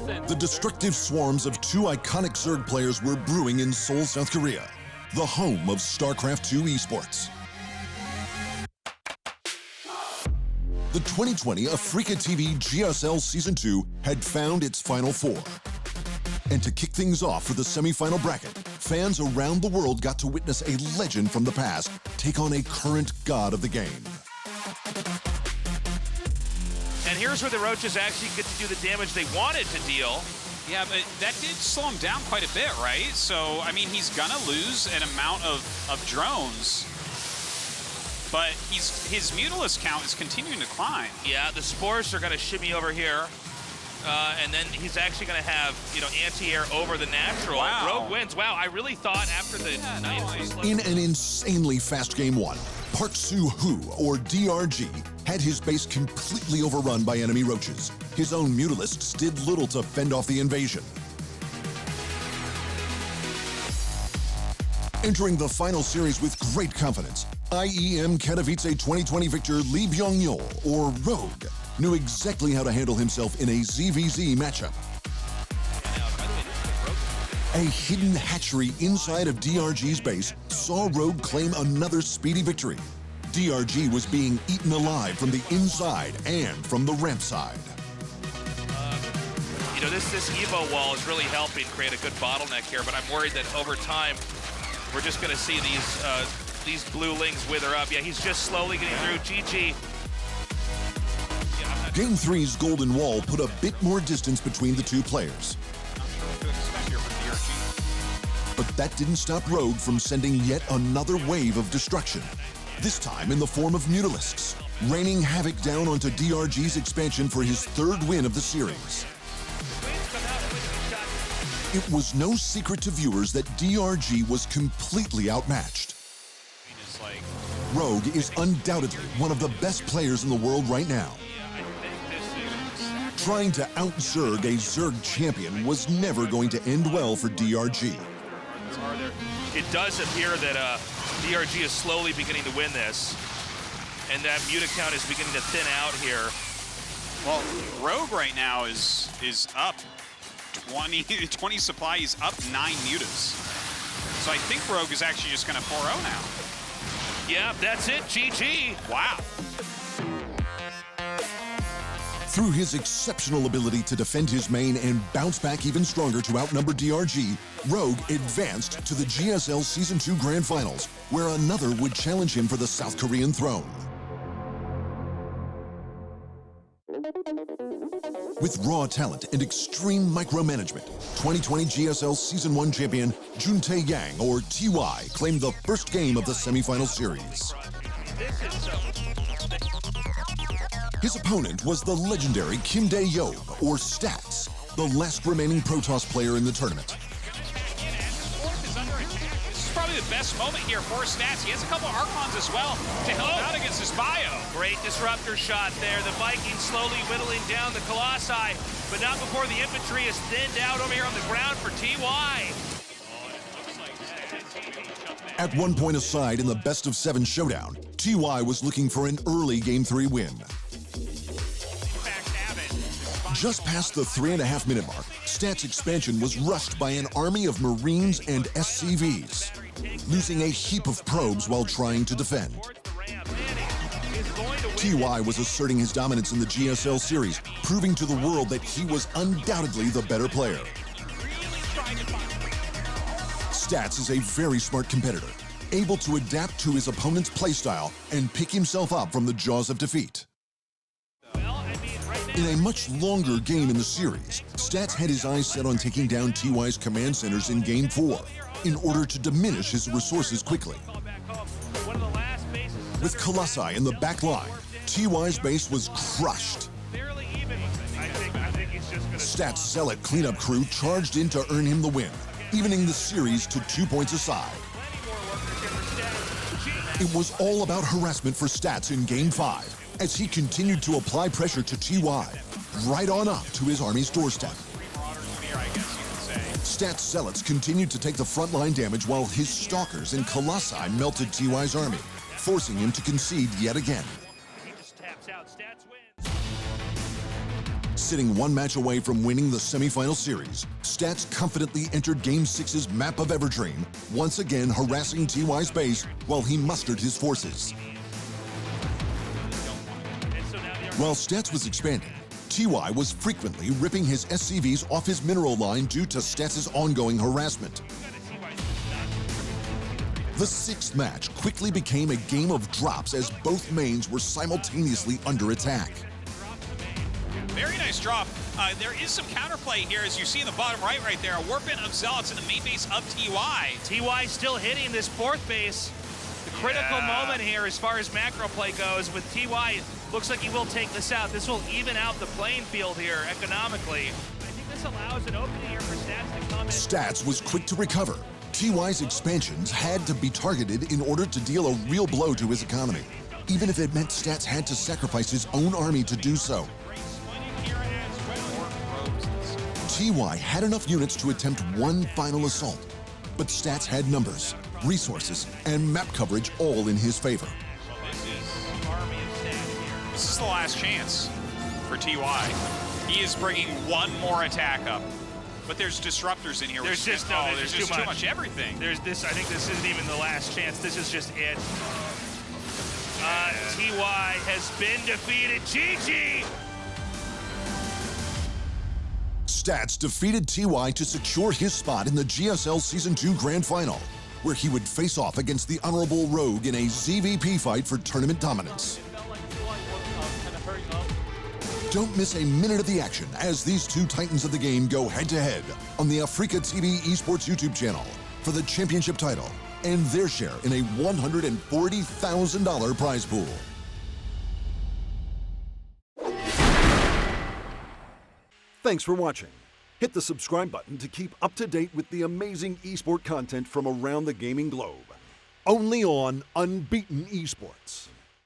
The destructive swarms of two iconic Zerg players were brewing in Seoul, South Korea, the home of StarCraft II esports. The 2020 Africa TV GSL Season 2 had found its Final Four. And to kick things off for the semi-final bracket, fans around the world got to witness a legend from the past take on a current god of the game. And here's where the Roaches actually get to do the damage they wanted to deal. Yeah, but that did slow him down quite a bit, right? So, I mean, he's gonna lose an amount of drones, but his Mutalisk count is continuing to climb. Yeah, the Spores are gonna shimmy over here. And then he's actually going to have, anti-air over the natural. Wow. Rogue wins. Wow, I really thought after the... In an insanely fast Game 1, Park Soo-hoo, or DRG, had his base completely overrun by enemy Roaches. His own Mutalisks did little to fend off the invasion. Entering the final series with great confidence, IEM Katowice 2020 victor Lee Byung-yeol, or Rogue, knew exactly how to handle himself in a ZVZ matchup. A hidden hatchery inside of DRG's base saw Rogue claim another speedy victory. DRG was being eaten alive from the inside and from the ramp side. This Evo wall is really helping create a good bottleneck here, but I'm worried that over time, we're just going to see these blue lings wither up. Yeah, he's just slowly getting through. GG. Game 3's Golden Wall put a bit more distance between the two players. But that didn't stop Rogue from sending yet another wave of destruction, this time in the form of Mutalisks, raining havoc down onto DRG's expansion for his third win of the series. It was no secret to viewers that DRG was completely outmatched. Rogue is undoubtedly one of the best players in the world right now. Trying to out-Zerg a Zerg champion was never going to end well for DRG. It does appear that DRG is slowly beginning to win this, and that muta count is beginning to thin out here. Well, Rogue right now is up 20 supply. He's up 9 mutas. So I think Rogue is actually just going to 4-0 now. Yeah, that's it. GG. Wow. Through his exceptional ability to defend his main and bounce back even stronger to outnumber DRG, Rogue advanced to the GSL Season 2 Grand Finals, where another would challenge him for the South Korean throne. With raw talent and extreme micromanagement, 2020 GSL Season 1 champion Juntae Yang, or TY, claimed the first game of the semifinal series. His opponent was the legendary Kim Dae-yeob, or Stats, the last remaining Protoss player in the tournament. This is probably the best moment here for Stats. He has a couple Archons as well to help out against his bio. Great disruptor shot there. The Vikings slowly whittling down the Colossi, but not before the infantry is thinned out over here on the ground for TY. At one point aside in the best-of-7 showdown, TY was looking for an early Game 3 win. Just past the 3.5-minute mark, Stats' expansion was rushed by an army of Marines and SCVs, losing a heap of probes while trying to defend. TY was asserting his dominance in the GSL series, proving to the world that he was undoubtedly the better player. Stats is a very smart competitor, able to adapt to his opponent's playstyle and pick himself up from the jaws of defeat. In a much longer game in the series, Stats had his eyes set on taking down TY's command centers in Game 4 in order to diminish his resources quickly. With Colossi in the back line, TY's base was crushed. Stats' Zealot cleanup crew charged in to earn him the win, evening the series to 2 points aside. It was all about harassment for Stats in Game 5, as he continued to apply pressure to TY, right on up to his army's doorstep. Stats' Zealots continued to take the frontline damage while his Stalkers and Colossi melted TY's army, forcing him to concede yet again. Sitting one match away from winning the semifinal series, Stats confidently entered Game 6's map of Everdream, once again harassing TY's base while he mustered his forces. While Stats was expanding, TY was frequently ripping his SCVs off his mineral line due to Stats' ongoing harassment. The sixth match quickly became a game of drops as both mains were simultaneously under attack. Very nice drop. There is some counterplay here, as you see in the bottom right there. A warp-in of Zealots in the main base of TY. TY still hitting this fourth base. The critical moment here as far as macro play goes with TY. Looks like he will take this out. This will even out the playing field here economically. I think this allows an opening here for Stats to come in. Stats was quick to recover. TY's expansions had to be targeted in order to deal a real blow to his economy, even if it meant Stats had to sacrifice his own army to do so. TY had enough units to attempt one final assault, but Stats had numbers, resources, and map coverage all in his favor. This is the last chance for TY. He is bringing one more attack up, but there's disruptors in here. There's just too much everything. There's this. I think this isn't even the last chance. This is just it. TY has been defeated. GG. Stats defeated TY to secure his spot in the GSL Season 2 Grand Final, where he would face off against the Honorable Rogue in a ZVP fight for tournament dominance. Don't miss a minute of the action as these two titans of the game go head-to-head on the Africa TV Esports YouTube channel for the championship title and their share in a $140,000 prize pool. Thanks for watching. Hit the subscribe button to keep up to date with the amazing eSport content from around the gaming globe. Only on Unbeaten Esports.